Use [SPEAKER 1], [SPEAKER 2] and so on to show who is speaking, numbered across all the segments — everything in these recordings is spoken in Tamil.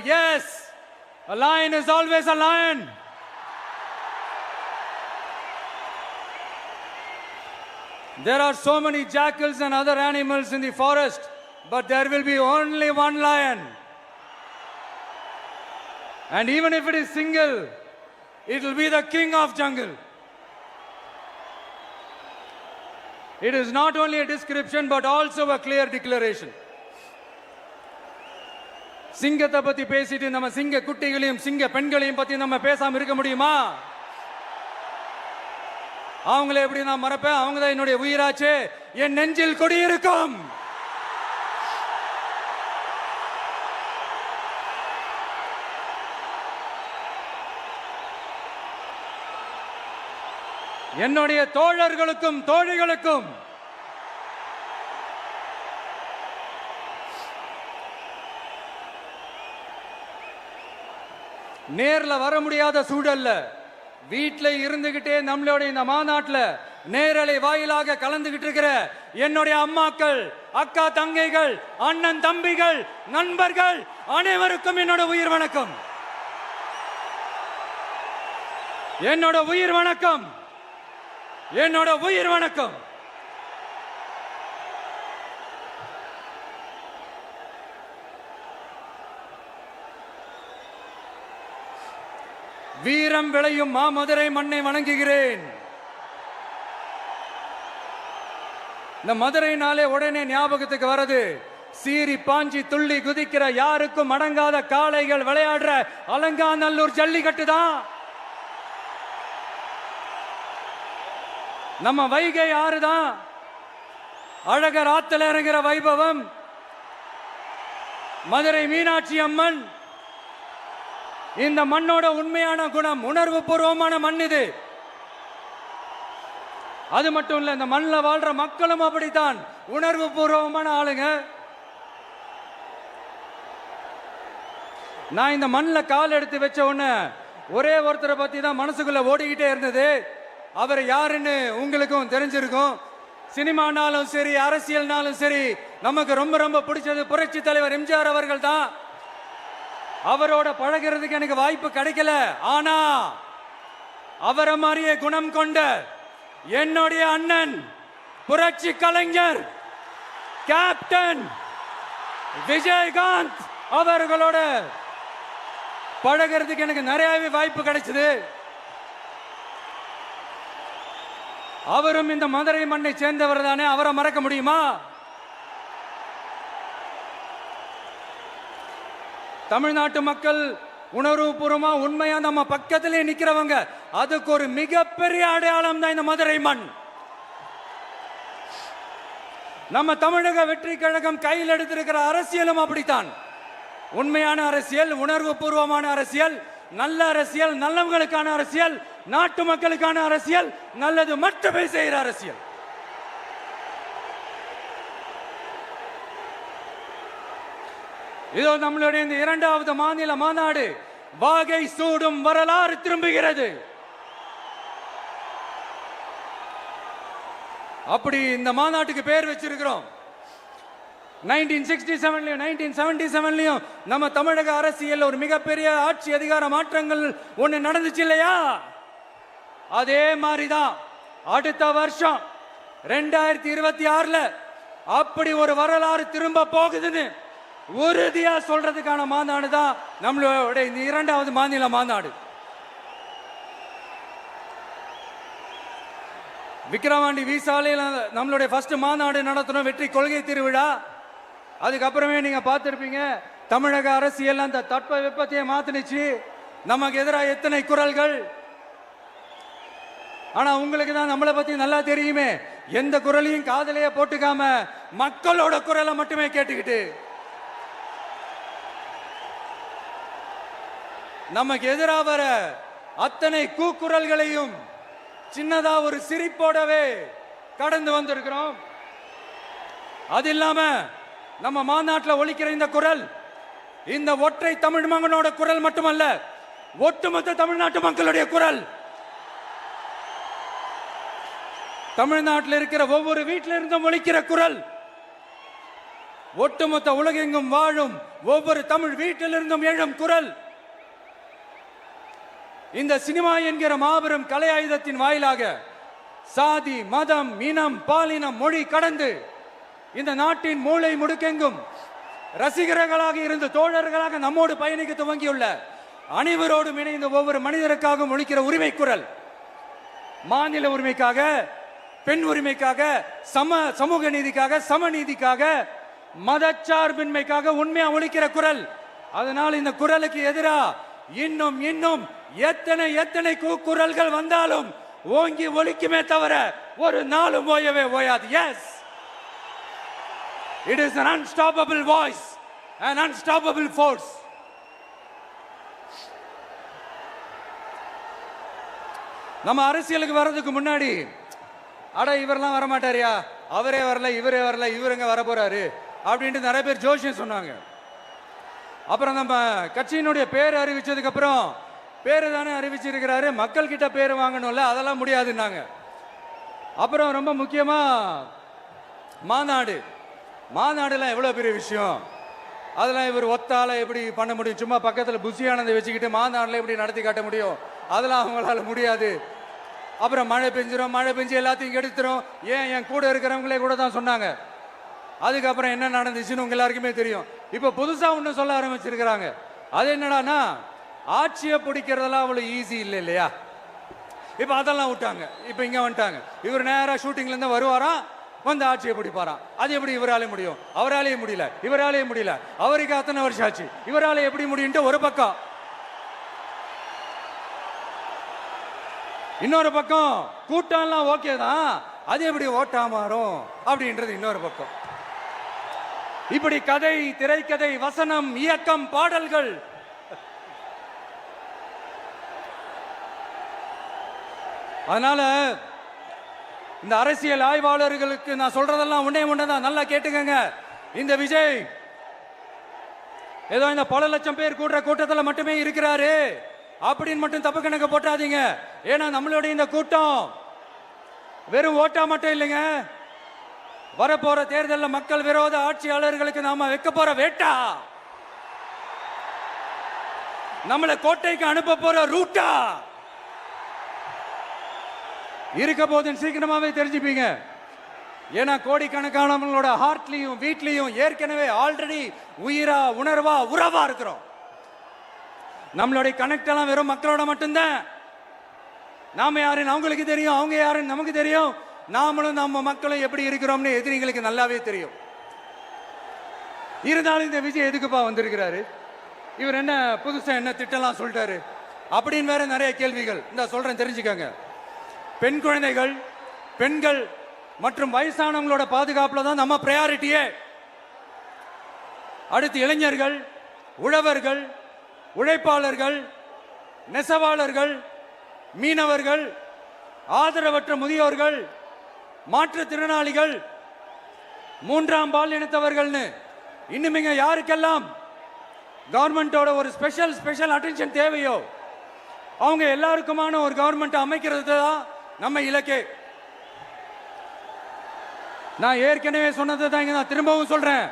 [SPEAKER 1] Yes, a lion is always a lion. There are so many jackals and other animals in the forest, but there will be only one lion. And even if it is single, it will be the king of jungle. It is not only a description but also a clear declaration. சிங்கத்தை பத்தி பேசிட்டு நம்ம சிங்க குட்டிகளையும் சிங்க பெண்களையும் பத்தி நம்ம பேசாம இருக்க முடியுமா? அவங்களே எப்படி நான் மறப்பேன்? அவங்க தான் என்னுடைய உயிராச்சே. என் நெஞ்சில் குடியிருக்கும். என்னுடைய தோழர்களுக்கும் தோழிகளுக்கும் நேர்ல வர முடியாத சூழல்ல வீட்டில் இருந்துகிட்டே நம்மளோட இந்த மாநாட்டில் நேரலை வாயிலாக கலந்துகிட்டு இருக்கிற என்னுடைய அம்மாக்கள், அக்கா தங்கைகள், அண்ணன் தம்பிகள், நண்பர்கள் அனைவருக்கும் என்னோட உயிர் வணக்கம். என்னோட உயிர் வணக்கம். என்னோட உயிர் வணக்கம். வீரம் விளையும் மாமதுரை மண்ணை வணங்குகிறேன். இந்த மதுரைனாலே உடனே ஞாபகத்துக்கு வரது சீறி பாஞ்சி துள்ளி குதிக்கிற யாருக்கும் அடங்காத காளைகள் விளையாடுற அலங்காநல்லூர் ஜல்லிக்கட்டு தான். நம்ம வைகை ஆறு தான். அழகர் ஆத்துல இறங்குற வைபவம். மதுரை மீனாட்சி அம்மன். இந்த மண்ணோட உண்மையான குணம் உணர்வு பூர்வமான மண் இது. அது மட்டும் இல்ல, இந்த மண்ணில் வாழ்ற மக்களும் அப்படித்தான் உணர்வு பூர்வமான ஆளுங்க. நான் இந்த மண்ணில் கால் எடுத்து வச்ச உடனே ஒரே ஒருத்தரை பத்தி தான் மனசுக்குள்ள ஓடிக்கிட்டே இருந்தது. அவர் யாருன்னு உங்களுக்கும் தெரிஞ்சிருக்கும். சினிமானாலும் சரி, அரசியல்னாலும் சரி, நமக்கு ரொம்ப ரொம்ப பிடிச்சது புரட்சி தலைவர் எம்ஜிஆர் அவர்கள் தான். அவரோட பழகிறதுக்கு எனக்கு வாய்ப்பு கிடைக்கல. ஆனா அவரை மாதிரியே குணம் கொண்ட என்னுடைய அண்ணன் புரட்சி கலைஞர் கேப்டன் விஜயகாந்த் அவர்களோட பழகிறதுக்கு எனக்கு நிறையவே வாய்ப்பு கிடைச்சது. அவரும் இந்த மதுரை மண்ணை சேர்ந்தவர் தானே. அவரை மறக்க முடியுமா? தமிழ்நாட்டு மக்கள் உணர்வுபூர்வமா உண்மையா நம்ம பக்கத்திலே நிக்கிறவங்க. அதுக்கு ஒரு மிகப்பெரிய அடையாளம் தான் இந்த மதுரை மண். நம்ம தமிழக வெற்றி கழகம் கையில் எடுத்திருக்கிற அரசியலும் அப்படித்தான். உண்மையான அரசியல், உணர்வு பூர்வமான அரசியல், நல்ல அரசியல், நல்லவங்களுக்கான அரசியல், நாட்டு மக்களுக்கான அரசியல், நல்லது மட்டுமே செய்கிற அரசியல். இதோ நம்மளுடைய இந்த இரண்டாவது மாநில மாநாடு வாகை சூடும் வரலாறு திரும்புகிறது. அப்படி இந்த மாநாட்டுக்கு பேர் வச்சிருக்கிறோம். 1967லயும் 1977லயும் நம்ம தமிழக அரசியல் ஒரு மிகப்பெரிய ஆட்சி அதிகார மாற்றங்கள் ஒண்ணு நடந்துச்சு இல்லையா? அதே மாதிரிதான் அடுத்த வருஷம் 2026ல அப்படி ஒரு வரலாறு திரும்ப போகுதுன்னு உறுதியா சொல்றதுக்கான மாநாடு தான் நம்மளோட இந்த இரண்டாவது மாநில மாநாடு. விக்கிரவாண்டி விசாலையில் நம்மளுடைய ஃபர்ஸ்ட் மாநாடு நடத்தணும், வெற்றி கொள்கை திருவிழா. அதுக்கப்புறமே நீங்க பார்த்திருப்பீங்க, தமிழக அரசியல் அந்த தட்ப வெப்பத்தையே மாத்தினுச்சு. நமக்கு எதிராக எத்தனை குரல்கள். ஆனா உங்களுக்கு தான் நம்மளை பத்தி நல்லா தெரியுமே. எந்த குரலையும் காதலையே போட்டுக்காம மக்களோட குரலை மட்டுமே கேட்டுக்கிட்டு நமக்கு எதிராக வர அத்தனை கூக்குரல்களையும் சின்னதா ஒரு சிரிப்போடவே கடந்து வந்திருக்கிறோம். அது இல்லாம நம்ம மாநாட்டில் ஒலிக்கிற இந்த குரல் இந்த ஒற்றை தமிழ் மகனோட குரல் மட்டுமல்ல, ஒட்டுமொத்த தமிழ்நாட்டு மக்களுடைய குரல். தமிழ்நாட்டில் இருக்கிற ஒவ்வொரு வீட்டில இருந்தும் ஒலிக்கிற குரல். ஒட்டுமொத்த உலகெங்கும் வாழும் ஒவ்வொரு தமிழ் வீட்டிலிருந்தும் எழும் குரல். இந்த சினிமா என்கிற மாபெரும் கலை ஆயுதத்தின் வாயிலாக சாதி, மதம், இனம், பாலினம், மொழி கடந்து இந்த நாட்டின் மூளை முடுக்கெங்கும் ரசிகர்களாக இருந்து தோழர்களாக நம்மோடு பயணிக்க துவங்கியுள்ள அனைவரோடும் இணைந்த ஒவ்வொரு மனிதருக்காகவும் ஒலிக்கிற உரிமை குரல். மாநில உரிமைக்காக, பெண் உரிமைக்காக, சமூக நீதிக்காக, சமநீதிக்காக, மதச்சார்பின்மைக்காக உண்மையா ஒலிக்கிற குரல். அதனால் இந்த குரலுக்கு எதிரா இன்னும் இன்னும் எத்தனை குரல்கள் வந்தாலும் ஓங்கி ஒலிக்குமே தவிர ஒரு நாளும் ஓயவே ஓயாது. Yes, it is an unstoppable voice, an unstoppable force. நம்ம அரசியலுக்கு வர்றதுக்கு முன்னாடி அட இவரெல்லாம் வரமாட்டாரியா, அவரே வரல, இவரே வரல, இவருங்க வர போறாரு அப்படின்ட்டு நிறைய பேர் ஜோஷியம் சொன்னாங்க. அப்புறம் நம்ம கட்சியினுடைய பேர் அறிவிச்சதுக்கு அப்புறம் பேரு தானே அறிவிச்சிருக்கிறாரு, மக்கள் கிட்ட பேர் வாங்கணும்ல, அதெல்லாம் முடியாதுன்னாங்க. அப்புறம் ரொம்ப முக்கியமா மாநாடுலாம் எவ்வளவு பெரிய விஷயம், அதெல்லாம் இவர் ஒத்தால எப்படி பண்ண முடியும், சும்மா பக்கத்தில் புஷியானதை வச்சுக்கிட்டு மாநாடுல எப்படி நடத்தி காட்ட முடியும், அதெல்லாம் அவங்களால முடியாது. அப்புறம் மழை பெஞ்சு எல்லாத்தையும் கெடுத்துரும். ஏன் என் கூட இருக்கிறவங்களே கூட தான் சொன்னாங்க. அதுக்கப்புறம் என்ன நடந்துச்சுன்னு உங்க எல்லாருக்குமே தெரியும். இப்ப புதுசா ஒண்ணு சொல்ல ஆரம்பிச்சிருக்கிறாங்க. அது என்னடானா, ஆட்சியை பிடிக்கிறதெல்லாம் அவ்வளவு ஈஸி இல்லை இல்லையா. இப்ப அதெல்லாம் விட்டாங்க, இப்ப இங்க வந்துட்டாங்க. இவர் நேரா ஷூட்டிங்ல இருந்து வருவாராம், வந்து ஆட்சியை பிடிப்பாராம். அது எப்படி இவராலே முடியும், அவராலேயே முடியல, இவராலேயே முடியல, அவருக்கு அத்தனை வருஷம் ஆச்சு, இவராலே எப்படி முடியும்ட்டு ஒரு பக்கம். இன்னொரு பக்கம் கூட்டம்லாம் ஓகே தான், அது எப்படி ஓட்டா மாறும் அப்படின்றது இன்னொரு பக்கம். இப்படி கதை, திரைக்கதை, வசனம், இயக்கம், பாடல்கள், அதனால இந்த அரசியல் ஆய்வாளர்களுக்கு நான் சொல்றதெல்லாம் ஒன்னேதான், நல்லா கேட்டுக்கங்க. இந்த விஜய் ஏதோ இந்த பல லட்சம் பேர் கூடுற கூட்டத்தில் மட்டுமே இருக்கிறாரு அப்படின்னு மட்டும் தப்பு கணக்கு போட்டாதீங்க. ஏன்னா நம்மளுடைய இந்த கூட்டம் வெறும் ஓட்டா மட்டும் இல்லைங்க, வரப்போற தேர்தலில் மக்கள் விரோத ஆட்சியாளர்களுக்கு நாம வைக்க போற வேட்டா, நம்மளை கோட்டைக்கு அனுப்ப போற ரூட்டா இருக்க போதுன்னு சீக்கிரமாவே தெரிஞ்சுப்பீங்க. ஏன்னா கோடிக்கணக்கானவங்களோட ஹார்ட்லயும் வீட்லயும் ஏற்கனவே ஆல்ரெடி உயிரா, உணர்வா, உறவா இருக்கிறோம். நம்மளுடைய கனெக்ட் எல்லாம் வெறும் மக்களோட மட்டும்தான். நாம யாருன்னு அவங்களுக்கு தெரியும், அவங்க யாருன்னு நமக்கு தெரியும். நாமளும் நம்ம மக்களும் எப்படி இருக்கிறோம்னு எதிரிகளுக்கு நல்லாவே தெரியும். இருந்தாலும் இந்த விஜய் எதுக்குப்பா வந்திருக்கிறாரு, இவர் என்ன புதுசா என்ன திட்டம்லாம் சொல்லிட்டாரு அப்படின்னு வேற நிறைய கேள்விகள். இந்த சொல்றேன் தெரிஞ்சுக்கங்க. பெண் குழந்தைகள், பெண்கள் மற்றும் வயசானவங்களோட பாதுகாப்புல தான் நம்ம பிரையாரிட்டியே. அடுத்து இளைஞர்கள், உழவர்கள், உழைப்பாளர்கள், நெசவாளர்கள், மீனவர்கள், ஆதரவற்ற முதியோர்கள், மாற்றுத்திறனாளிகள், மூன்றாம் பால் இனத்தவர்கள்னு இன்னும் யாருக்கெல்லாம் கவர்மெண்டோட ஒரு ஸ்பெஷல் அட்டென்ஷன் தேவையோ அவங்க எல்லாருக்குமான ஒரு கவர்மெண்ட் அமைக்கிறது தான் நம்ம இலக்கே. நான் ஏற்கனவே சொன்னதை தான் இங்க நான் திரும்பவும் சொல்றேன்.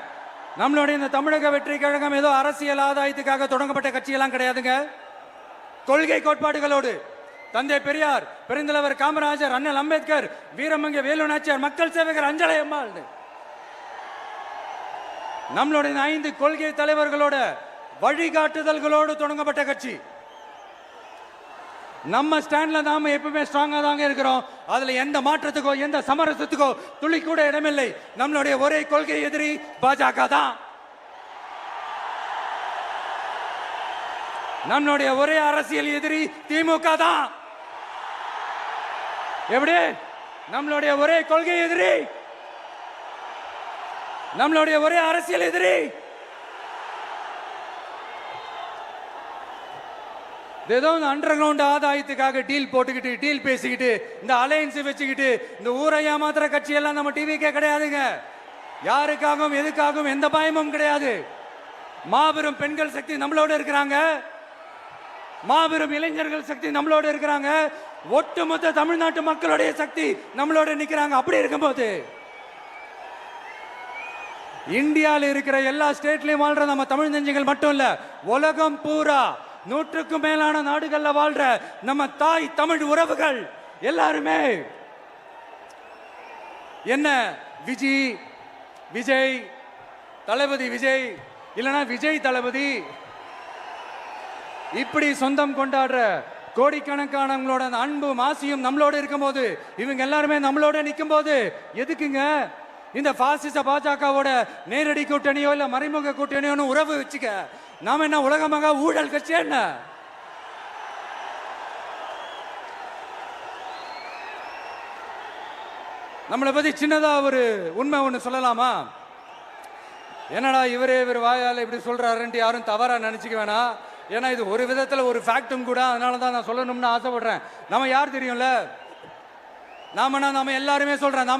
[SPEAKER 1] நம்மளுடைய இந்த தமிழக வெற்றி கழகம் ஏதோ அரசியல் ஆதாயத்துக்காக தொடங்கப்பட்ட கட்சியெல்லாம் கிடையாதுங்க. கொள்கை கோட்பாடுகளோடு தந்தை பெரியார், பெருந்தலைவர் காமராஜர், அண்ணல் அம்பேத்கர், வீரமங்க வேலு நாச்சியார், மக்கள் சேவகர் அஞ்சலை அம்மாள், நம்மளுடைய 5 கொள்கை தலைவர்களோட வழிகாட்டுதல்களோடு தொடங்கப்பட்ட கட்சி. நம்ம ஸ்டாண்ட்ல நாம எப்பவுமே ஸ்ட்ராங்கா தாங்க இருக்கிறோம். அதுல எந்த மாற்றத்துக்கோ எந்த சமரசத்துக்கோ துளி கூட இடமில்லை. நம்மளுடைய ஒரே கொள்கை எதிரி பாஜக தான். நம்மளுடைய ஒரே அரசியல் எதிரி திமுக தான். எப்படி நம்மளுடைய ஒரே கொள்கை எதிரி, நம்மளுடைய ஒரே அரசியல் எதிரி ஏதோ இந்த அண்டர் கிரவுண்ட் ஆதாயத்துக்காக டீல் போட்டுக்கிட்டு, டீல் பேசிக்கிட்டு, இந்த அலையன்ஸ் வச்சுக்கிட்டு இந்த ஊரை ஏமாத்துற கட்சி எல்லாம் நம்ம டிவிக்கே கிடையாதுங்க. யாருக்காகவும் எதுக்காகவும் எந்த பயமும் கிடையாது. மாபெரும் பெண்கள் சக்தி நம்மளோட இருக்கிறாங்க, மாபெரும் இளைஞர்கள் சக்தி நம்மளோட இருக்கிறாங்க, ஒட்டுமொத்த தமிழ்நாட்டு மக்களுடைய சக்தி நம்மளோட நிக்கிறாங்க. அப்படி இருக்கும்போது இந்தியாவில் இருக்கிற எல்லா ஸ்டேட்லயும் வாழ்ற நம்ம தமிழ் நெஞ்சங்கள் மட்டும் இல்ல, உலகம் பூரா 100க்கும் மேலான நாடுகள்ல வாழ்ற நம்ம தாய் தமிழ் உறவுகள் எல்லாருமே என்ன விஜய் தளபதி விஜய் இல்லனா விஜய் தளபதி இப்படி சொந்தம் கொண்டாடுற கோடிக்கணக்கானவங்களோட அன்பு மாசியும் நம்மளோட இருக்கும்போது, இவங்க எல்லாருமே நம்மளோட நிற்கும் போது எதுக்குங்க இந்த பாசிச பாஜகவோட நேரடி கூட்டணியோ இல்ல மறைமுக கூட்டணியோ உறவு வச்சுக்க? நாம என்ன உலகமாக ஊழல் கட்சி என்ன? நம்மளை பத்தி சின்னதா ஒரு உண்மை ஒண்ணு சொல்லலாமா? என்னடா இவர் வாயால இப்படி சொல்றாருன்ட்டு யாரும் தவறா நினைச்சுக்க வேணாம். ஏன்னா இது ஒரு விதத்துல ஒரு ஃபேக்டும் கூட, அதனாலதான் நான் சொல்லணும்னு ஆசைப்படுறேன். நம்ம யார் தெரியும்ல? நாம எல்லாருமே சொல்றேன்,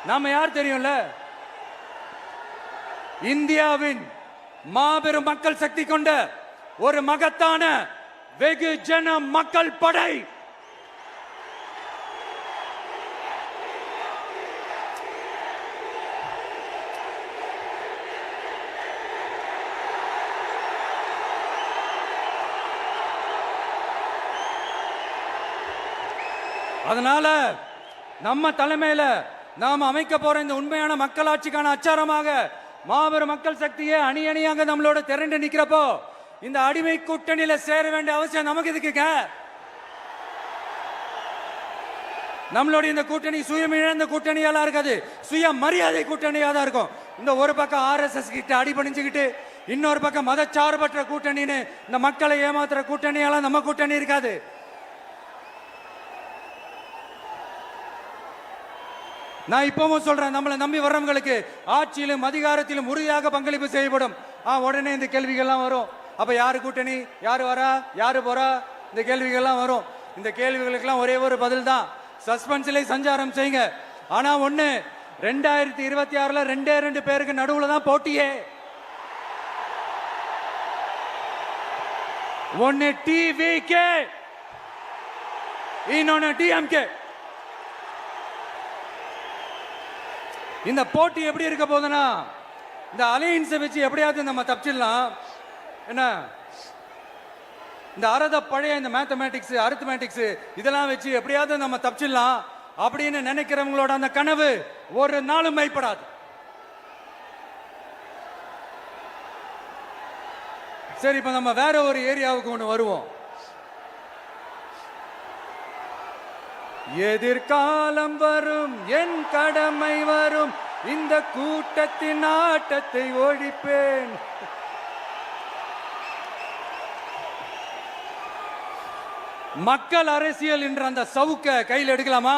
[SPEAKER 1] நாம யார் தெரியும்ல? இந்தியாவின் மாபெரும் மக்கள் சக்தி கொண்ட ஒரு மகத்தான வெகுஜன மக்கள் படை. அதனால நம்ம தலைமையில நாம் அமைக்க போற இந்த உண்மையான மக்களாட்சிக்கான அச்சாரமாக மாபெரும் மக்கள் சக்தியே அணி அணியாக நம்மளோட திரண்டு நிக்கிறப்போ இந்த அடிமை கூட்டணியில சேர வேண்டிய அவசியம் நமக்கு இருக்குங்க. நம்மளோட இந்த கூட்டணி சுயம் இழந்த கூட்டணியால இருக்காது, சுய மரியாதை கூட்டணியா தான் இருக்கும். இந்த ஒரு பக்கம் RSS கிட்ட அடிபணிஞ்சுக்கிட்டு, இன்னொரு பக்கம் மதச்சார்பற்ற கூட்டணின்னு இந்த மக்களை ஏமாத்துற கூட்டணியால நம்ம கூட்டணி இருக்காது. நான் இப்பவும் சொல்றேன், நம்மளை நம்பி வர்றவங்களுக்கு ஆட்சியிலும் அதிகாரத்திலும் உறுதியாக பங்களிப்பு செய்யப்படும். உடனே இந்த கேள்விகள்லாம் வரும். அப்ப யாரு கூட்டணி, யாரு வரா, யாரு போறா, இந்த கேள்விகள்லாம் வரும். இந்த கேள்விகளுக்கெல்லாம் ஒரே ஒரு பதில் தான், சஸ்பென்ஸ்ல சஞ்சாரம் செய்யுங்க. ஆனா ஒண்ணு, 2026ல 2 பேருக்கு நடுவுல தான் போட்டியே. ஒன்னு TVK, இன்னொன்னு DMK. இந்த போட்டி எப்படி இருக்க போதுன்னா, இந்த அலையன்ஸை வச்சு எப்படியாவது நம்ம தப்பிச்சிடலாம். என்ன இந்த பழைய இந்த மேத்தமேட்டிக்ஸ் அரித்மேட்டிக்ஸ் இதெல்லாம் வச்சு எப்படியாவது நம்ம தப்பிச்சிடலாம் அப்படின்னு நினைக்கிறவங்களோட அந்த கனவு ஒரு நாளும் மைப்படாது. சரி, இப்ப நம்ம வேற ஒரு ஏரியாவுக்கு ஒன்று வருவோம். எதிர்காலம் வரும், என் கடமை வரும், இந்த கூட்டத்தின் ஆட்டத்தை ஒழிப்பேன். மக்கள் அரசியல் என்ற அந்த சவுக்க கையில் எடுக்கலாமா?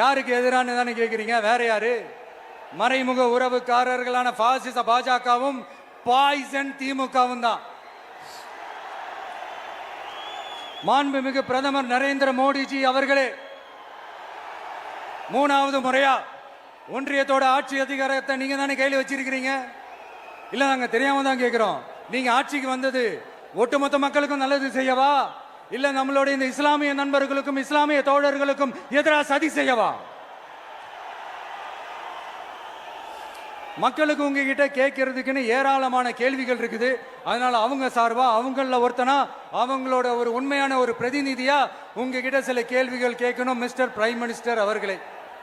[SPEAKER 1] யாருக்கு எதிரான தானே கேட்கிறீங்க? வேற யாரு? மறைமுக உறவுக்காரர்களான பாசிச பாஜகவும் பாய்சன் திமுகவும் தான். மாண்புமிகு பிரதமர் நரேந்திர மோடிஜி அவர்களே 3வது முறையா ஒன்றியத்தோட ஆட்சி அதிகாரத்தை நீங்க தானே கையில் வச்சிருக்கிறீங்க. இல்ல, நாங்க தெரியாம தான் கேட்கிறோம். நீங்க ஆட்சிக்கு வந்தது ஒட்டுமொத்த மக்களுக்கும் நல்லது செய்யவா, இல்ல நம்மளோட இந்த இஸ்லாமிய நண்பர்களுக்கும் இஸ்லாமிய தோழர்களுக்கும் எதிராக சதி செய்யவா? மக்களுக்கு உங்ககிட்ட கேட்கறதுக்குன்னு ஏராளமான கேள்விகள் இருக்குது. அதனால அவங்க சார்பா, அவங்கள ஒருத்தனா, அவங்களோட ஒரு உண்மையான ஒரு பிரதிநிதியா உங்ககிட்ட சில கேள்விகள் கேட்கணும் மிஸ்டர் பிரைம் மினிஸ்டர் அவர்களே.